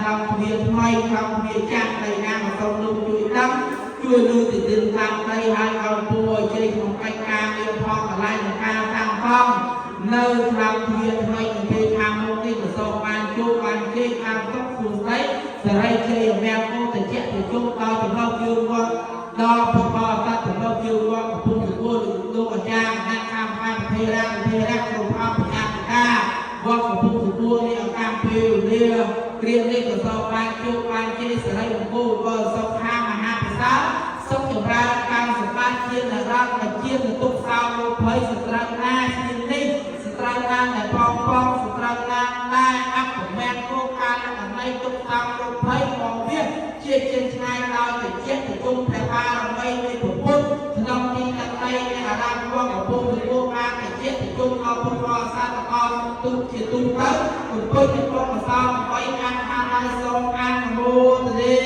không viên mây không viên chắc đây đang mà không lưu chui lắm chui lưu thì từng làm đây hai con bùa chơi một cái ca yêu phong ở lại một ca tăng phong nơi không viên mây thì tham mô cái của sâu ban chu ban chơi tham tốc phun đấy giờ đây chơi ở mèo cô thì chết thì chung to thì lâu chưa qua đo phục bò ta thì lâu chưa qua của phun thì cô được lưu ở trang đang tham hai thê ra cùng phong của trang ca qua của phun thì cô đi ở cam phiêu đi riêng đi của sâu ban chu ban chơi giờ đây của cô vừa sâu tham mà hai sáu sông trường ra cam sông ban chiên là ra mà chiên là tung sao thấy sự ra na chiên đi sự ra na là phong sự ra na lai áp của mẹ cô ca là nay tung sao thấy còn biết chia trên hai lao thì chết thì tung theo ba là mây đi của quân trong khi tận đây là đang qua của quân thì cô ca thì chết thì tung lo quân lo xa là con tung chỉ tung tới của quân thì con mà sao quay ăn hai sông ăn mua thì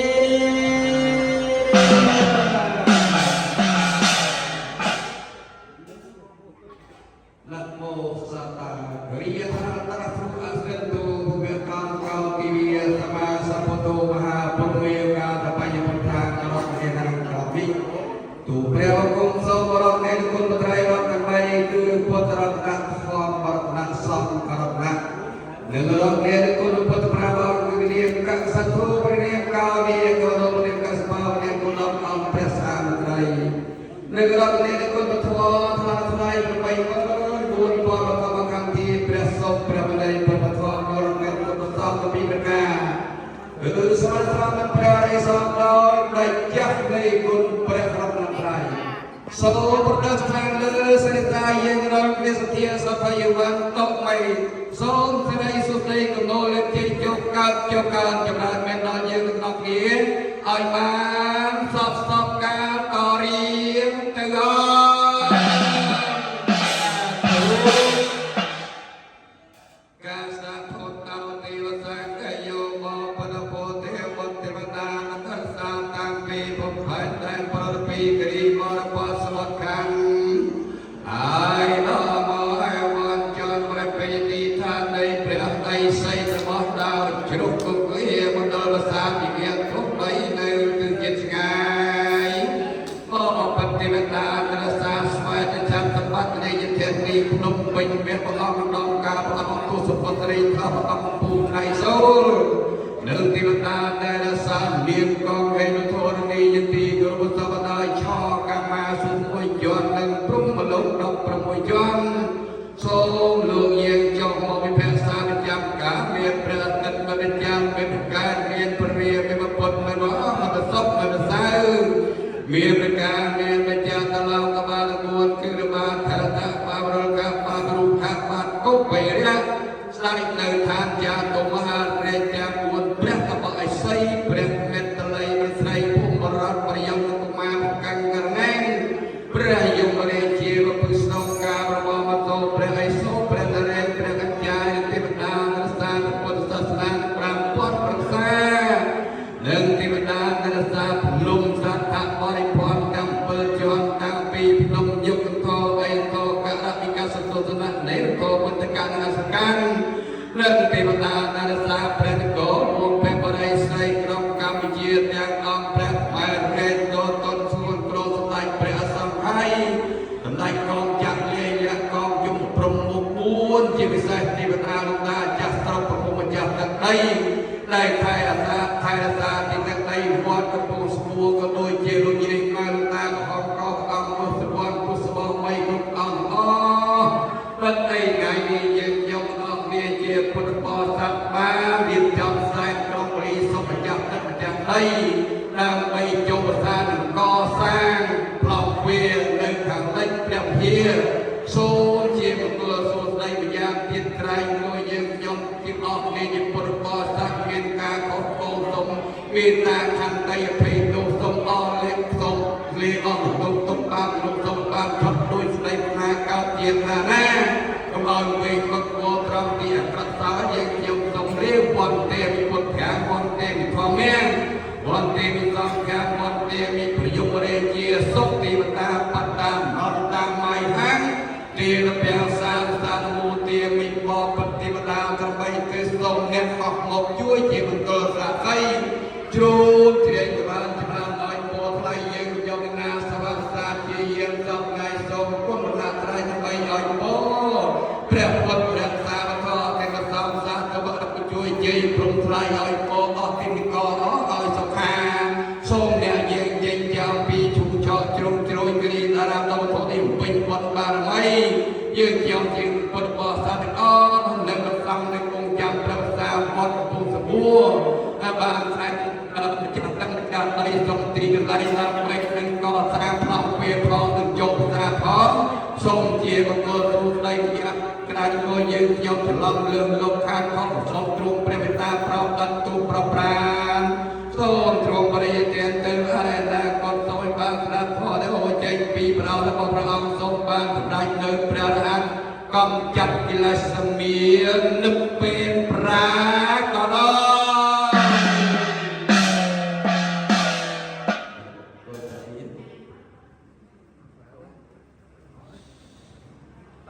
Namo Sata Gariya Tarafu Asrentu Bukam Kau Tiviya Sama Sapoto Maha Purwega Tapaya Putra Karok Senang Kami Tu Preo Kum Soborok Nen Kun Petrai Rok Kamai Ku Putra Nak Form Barak Nak Som Karok Nak Nengelok Nen Kun Putra Prabor Kudiam Kak Satu Perniem Kau Dia Kodom Nen Kasmau Nen Kunom Om Presa Petrai Nengelok Nen Kun Putra Thalai Berbaik buồn bò và các bạn càng thi bẹt sọc bẹt bên đây bẹt bẹt thon rồi bẹt bẹt sọc cái bị bẹt cả sama sama berada sọc đó đại chắc đây buồn bẹt khắp năm trái satu berdasarkan le cerita yang dalam Kristus sampai yang top mai son sedai susai kenal cek cokan jemaat menal yang top ni ai man sop ka tori tegak Nâng tiêu ta đã là sáng niềm con gây nó thôn đi dân tì gỡ một sao bà cho các ma xuống môi chọn nâng trúng mà lúc đọc vào môi chọn số lượng nhiên cho họ bị phèn xa bên chăm cả miền bờ tận và bên chăm bên ca miền bờ rìa bên bờ bột mà nó mà bờ sóc mà bờ sa miền bên ca miền bên chăm ta lao ta ba la buồn cứ được ba thà ta ba bờ ca ba bờ khát ba cốc về đấy sai nơi than cha tổ ma rê cha buồn bẹt ta bảo say bẹt mệt ta lấy bẹt say phum bờ rát bờ yong tổ ma căng căng ngang bẹt yong rê chia bờ bờ sông ca bờ bờ ma tô bẹt ai số bẹt ta rê bẹt căng chai tê bẹt đa bẹt sa bẹt sa sa pram pon pram sa nâng tê bẹt đa bẹt sa lum sa thạ bari pon cam bờ chọn cam pi lum yuk to ai to cả bị cả sốt sốt na nấy to bẹt căng na sa căng lần tê bẹt đa bẹt sa bẹt có một bẹt bờ ai say trong Campuchia yang ông bẹt phải rê to tôn suôn pro tay bẹt sam hai tay con chặt lê con dùng prom một buôn chỉ vì sai tê bẹt đa lúc ta chặt sau của một chặt tận đây đây thay là ta thì tận đây vót cái bùn sùa cái đôi chia đôi nhị mà lúc ta có ông một sự vót một sự bom bay một ông ó bên đây ngày đi dân dòng ông đi chia một bò sắt ba điểm trong sai trong đi xong một chặt đây đang bay châu xa đừng co sang lòng quyền nơi thẳng lên đẹp hier số chia một cửa số đây bây giờ thiên trai ngôi dân dòng kim ốc đi một bò sắt miền ca có cô sông miền nam thằng tây phi đồ sông o lên sông lê ông sông sông tam thập đôi đây mà cao tiền là na công ơn về con cô trong địa phật giáo dân dòng sông liêu quan tiền một cả quan tiền thọ men quan tiền sông cả quan tiềnมีประโยชน์เรียนเจียสกตีมันตาปัตตามนอนตามไม่หังตีระเบียงสารสารมูเตียมีบ่ปฏิบัติตามกระบายคือทรงเน้นออกหมกช่วยจีบเกิดละ ឲ្យពោអស់ទីកោឲ្យសុខាសូមអ្នកយើងចេញចោលពីឈុំឆោជ្រុំជ្រោយគ្រីតារាមដល់ធនេះពេញបុណ្យបារមីយើងជាប់ជាងពុទ្ធបរិស័ទទាំងអស់និងប្រសងនឹងគង់ចាំព្រះសាវកពុទ្ធសបួរបានស្ដេចចាំតាំងការដីសំទីកន្លែងដើម្បីនឹងកសាងផ្លោះពេលផងនឹងយកសាផងសូមជាបង្គោលទូដីយ៉ាក្រាញ់មួយយើងខ្ញុំច្រឡំលឿងលោកខាងខំសូមទ្រង់ព្រះមេត្តាប្រោបដល់ទូប្រប្រានសូមទ្រង់បរិយាទានទៅហើយណាក៏សូមបានស្ដាប់ផងដែលហូរចេញពីប្រោរបស់ព្រះអង្គសូមបានសម្ដេចនៅព្រះរហ័នកំចាត់កិលេសសម្មាននឹកពេលប្រាក៏ដល់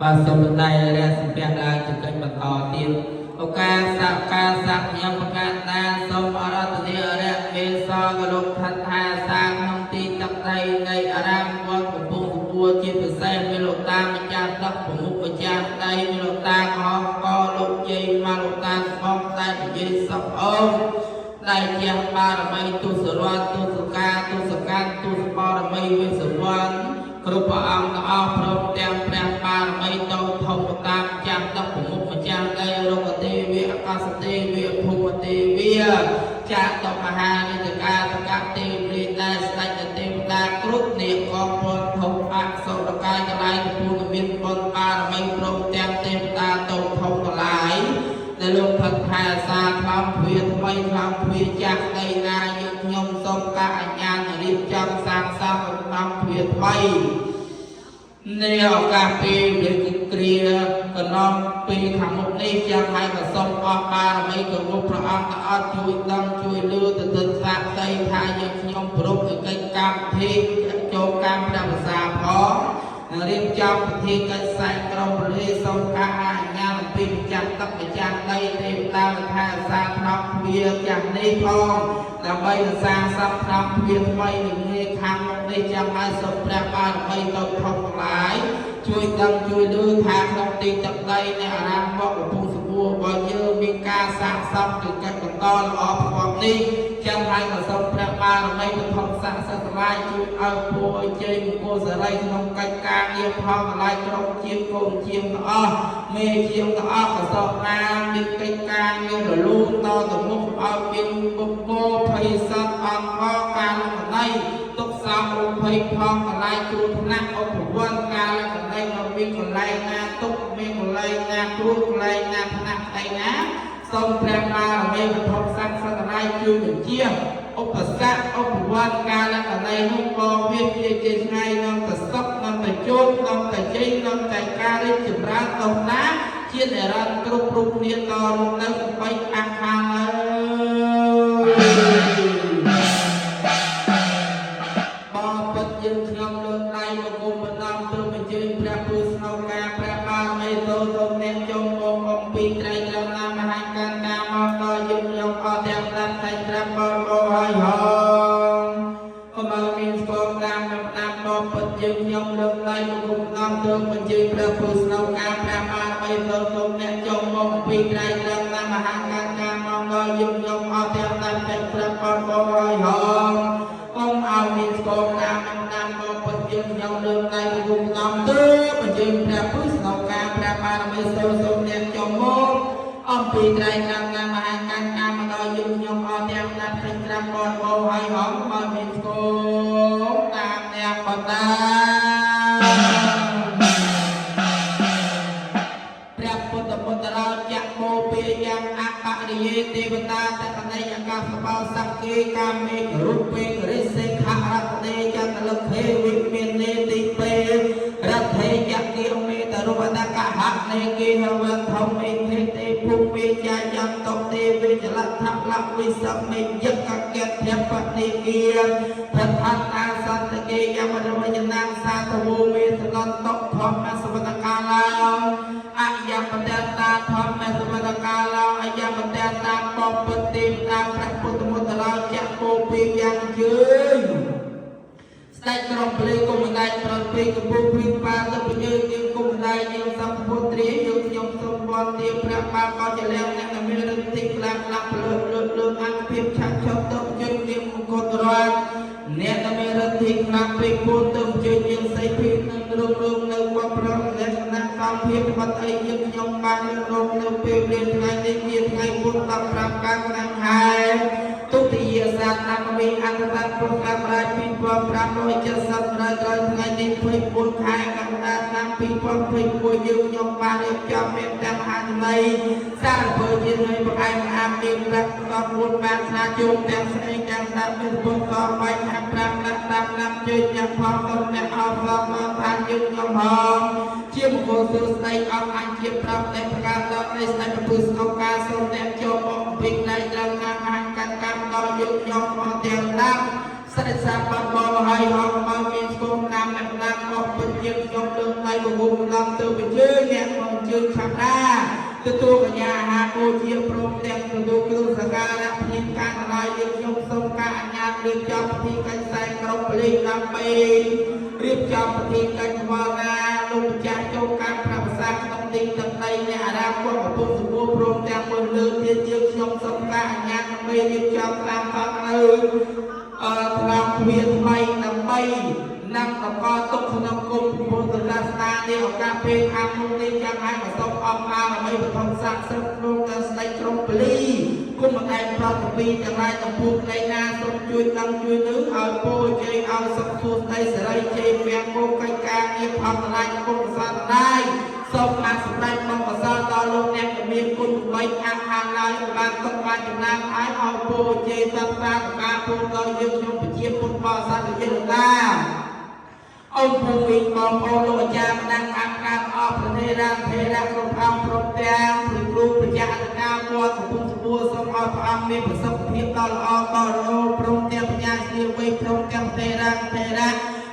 បាទសូមបណ្ដៃរះសម្ភារឡើងចង្កេះបន្តទៀតឱកាសការសាក់ខ្ញុំប្រកាសថាសូមអរតនីរៈមេសកលោកថាថាសាក្នុងទីទឹកដីនៃអារាមវត្តកំពង់សពួរជាពិសេសមានលោកតាម្ចាស់ទឹកប្រមុខម្ចាស់ដីមានលោកតាកោកលោកជ័យមកលោកតាបងតែនិយាយសពអូនដែលជាបារមីទុសរតទុសកាទុសកាទុសបរមីវិសវ័នគ្រប់ព្រះអង្គទាំងអស់ព្រមទាំងព្រះបារមីទៅធម្មតាមចាំទឹកប្រមុខម្ចាស់ដីរុក្ខទេវអាកាសទេវភូមិទេវចាតមហានិតកាសកទេវរាជដែលស្ដេចទេវតាគ្រប់នាគកងពលធំអសុរកាយកន្លែងពូនមានបុណ្យបារមីព្រមទាំងទេវតាទៅធំកន្លែងដែលលោកផឹកផែសាខ្លោមទ្វាថ្មីខ្លោមទ្វាចាស់ដីណាយើងខ្ញុំសូមការអញ្ញាតរៀបចំសាងសង់ខ្លោមទ្វាថ្មីនៃឱកាសពេលដែលគ្រាកណ្ដុំពីខាងមុខនេះចាំឲ្យក៏សូមអស់បារមីគោរពព្រះអង្គទាំងអស់ជួយដឹងជួយលឺទៅទិនសាក្តីថាយើងខ្ញុំប្រពៃកិច្ចកម្មវិធីចូលកម្មព្រះភាសាផងរៀបចំពិធីកិច្ចសែកក្រុមរលីសូមការអនុញ្ញាតអំពីម្ចាស់ទឹកម្ចាស់ដីទេវតាថាសាថ្នាក់វាចាស់នេះផងដើម្បីសាងសង់ថ្នាក់វាថ្មីនឹងងាយខាងមុខនេះចាំឲ្យសូមព្រះបារមីទៅធំខ្លាយជួយដឹងជួយលឺថាក្នុងទីទឹកដីនៃអារាមវត្តកំពង់សពួររបស់យើងមានការសាងសង់ជាកិច្ចបន្តល្អប្រកបនេះចាំឲ្យក៏សូមព្រះបារមីបឋមស័ក្តិសិទ្ធិឡាយជួយឲ្យពរជ័យមង្គលសិរីក្នុងកិច្ចការងារផងកន្លែងក្រុមជាកូនជាទាំងអស់មេជាទាំងអស់ក៏សូមបានមានកិច្ចការងាររលូនតទៅមុខឲ្យមានបុគ្គលភ័យសត្វអង្គការការលំដីទុកសោករំភ័យផងកន្លែងគ្រោះថ្នាក់ឧបវន្តការលំដីមកមានកន្លែងណាទុកមានកន្លែងណាគ្រោះកន្លែងណាថ្នាក់ឯណាសូមព្រះបារមីបឋមស័ក្តិសិទ្ធិឡាយជួយបញ្ជាឧបសគ្គឧបវត្តការលក្ខណៈនោះក៏វាជាថ្ងៃនាំតែសុខនាំតែជោគនាំតែជ័យនាំតែការរីកចម្រើនដល់ណាជានិរន្តរ៍គ្រប់រូបគ្នាតទៅបីអាខាងបងពិតយើងខ្ញុំលើកដៃមកគុំបណ្ដំទៅបញ្ជើញព្រះពុទ្ធស្នងការព្រះបារមីទៅអ្នកចុងបងអំពីត្រៃត្រង់ណាមហាកានកាមកដល់យើងខ្ញុំអត់ទាំងតាមតែត្រាប់បងហើយហងអមមានស្គមតាមតាមបងពិតយើងខ្ញុំលើកដៃមកគុំបណ្ដំទៅបញ្ជើញព្រះពុទ្ធស្នងការព្រះបារមីទៅអ្នកចុងបងអំពីត្រៃត្រង់ណាមហាកានកាមកដល់យើងខ្ញុំអត់ទាំងតាមតែត្រាប់បងហើយហងកុំឲ្យមានស្គមតាមមកពិតយើងខ្ញុំលើកដៃមកគុំបណ្ដំទៅបញ្ជើញព្រះពុទ្ធស្នងការព្រះបារមីសូមអ្នកចុងមកអំពីត្រៃត្រង់ណាមហាកានកាមកដល់យើងខ្ញុំអត់ទាំងតាមតែត្រាប់បងហើយហងបើមានស្គមតាមអ្នកបតាព្រះពុទ្ធពុទ្ធរាជៈបូពេយ៉ាងអបរិយេទេវតាតកណៃអកាសបោសក្គេកាមេរូបពេរិសេខរតនេចតលភេវិមាននេតិពេរដ្ឋេយគិមេតរុបតកហនេគេហវធម្មេទេទេភូមិជាយ៉ាងតទេវិចលថលវិសមេយកកេធបនិគាប្រធានតាសន្តគេយមរវញ្ញនាងសាទវមេសលន្តធម្មសវតកាលាអយមតតាធម្មសវតកាលាអយមតតាបពតិតាព្រះពុទ្ធមុតរាជៈបូពីយ៉ាងជើញស្ដេចក្រុងព្រៃគុំម្ដាយប្រពេកពុទ្ធវិបាទៅពយើងគុំម្ដាយយើងសម្ពុទ្រីយើងខ្ញុំសូមវត្តទាព្រះបាទក៏ជាលះអ្នកមាន រតិក្លាក្លាក់លើអង្ភិបឆាក់ចប់ទៅជិញនាងមង្គលរតអ្នកតែមានរតិក្លាក់ពេកពូនទៅជិញនាងសៃភីនឹងរឿងនៅបបរំលក្ខណៈកម្មភាពបាត់អីយើងខ្ញុំបានរងនៅពេលរៀនថ្ងៃនេះជាថ្ងៃពុទ្ធ15កើតឆ្នាំហែទុតិយសាស្ត្រអមេអន្តរពុទ្ធកម្មរាជ2570ត្រូវថ្ងៃនេះ24ខែកក្កដាឆ្នាំ2021យើងខ្ញុំបានរៀបចំមានទាំងអត្ថន័យសារពើជានៃប្រឯកអាមមានរកដល់4បានស្នាជុំទាំងស្អីទាំងតាមមានពុទ្ធក៏បាញ់ហាក់ប្រាំដាក់តាមណាំជើញយ៉ាងផងក៏អ្នកអបផងមកថាយើងខ្ញុំផងជាមង្គលសួស្ដីអបអញជាប្រាប់តែប្រកាសដល់នៃស្ដេចប្រពុទ្ធស្កការសូមអ្នកចូលមកពីផ្នែកឡើងខាងអានកាន់កម្មដល់យើងខ្ញុំមកទាំងដាក់ស្ដេចសាបបបហើយហងមកមានស្គមតាមអ្នកណាមកពិតយើងខ្ញុំលើកដៃបង្គំឡើងទៅបញ្ជើញអ្នកមកជើញឆាប់ដាទទួលកញ្ញាអាហារគោជាព្រមទាំងទទួលគ្រឿងសក្ការៈភ្ញៀវការដល់យើងខ្ញុំសូមការអនុញ្ញាតរៀបចំពិធីកិច្ចសែនក្រុមពលិដើម្បីរៀបចំពិធីកិច្ចវល់ណាលោកម្ចាស់ចូលការប្រាផ្សាក្នុងទីទឹកដីអ្នកអារាមគាត់កំពុងសម្បូរព្រមទាំងមើលលើទៀតយើងខ្ញុំសូមការអនុញ្ញាតដើម្បីរៀបចំតាមផងនៅថ្នាក់ទ្វារថ្មីដើម្បីនำតកទុកក្នុងគុំពុទ្ធសាសនានេះឱកាសពេលខាងមុខនេះចាំឲ្យប្រសពអបអរដើម្បីបឋមស័ក្តិសិទ្ធិក្នុងការស្ដេចក្រុងពលីគុំម្ដែងប្រតិពីទាំងឡាយទាំងពួងនៃណាសូមជួយដឹងជួយលើឲ្យពរជ័យឲ្យសុខសួស្ដីសេរីជ័យវាំងមកកិច្ចការងារផលតម្លៃគុំសាសនាសូមបានសម្រេចមកប្រសើរដល់លោកអ្នកមានគុណ3ខាងខាងឡើយបានទុកបានចំណានឲ្យពរជ័យសព្វការពុទ្ធដល់យើងខ្ញុំប្រជាពុទ្ធបរិស័ទជាតាអង្គភូមិបងប្អូនលោកអាចារ្យបណ្ដាអង្គការអបប្រទេសរាជធានីគ្រប់អង្គព្រមទាំងគ្រូប្រជាអន្តការវត្តកំពុងសួរសូមឲ្យព្រះអង្គមានប្រសិទ្ធភាពដ៏ល្អដល់រហូតព្រមទាំងបញ្ញាស្ទាវ័យព្រមទាំងទេរា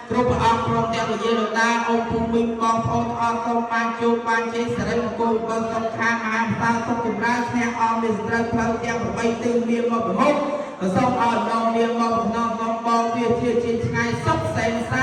គ្រប់ព្រះអង្គព្រមទាំងវិញ្ញាណតាអង្គភូមិបងប្អូនអរគុណបានជួបបានជ័យសិរីមង្គលបងសំខាងមហាផ្សារសុខចម្រើនឈ្នះអង្គមានស្ត្រូវផ្លូវទាំង8ទិសមានមកប្រមុខសូមឲ្យដល់មានមកបំណងបងវាជាថ្ងៃសុខសែនសា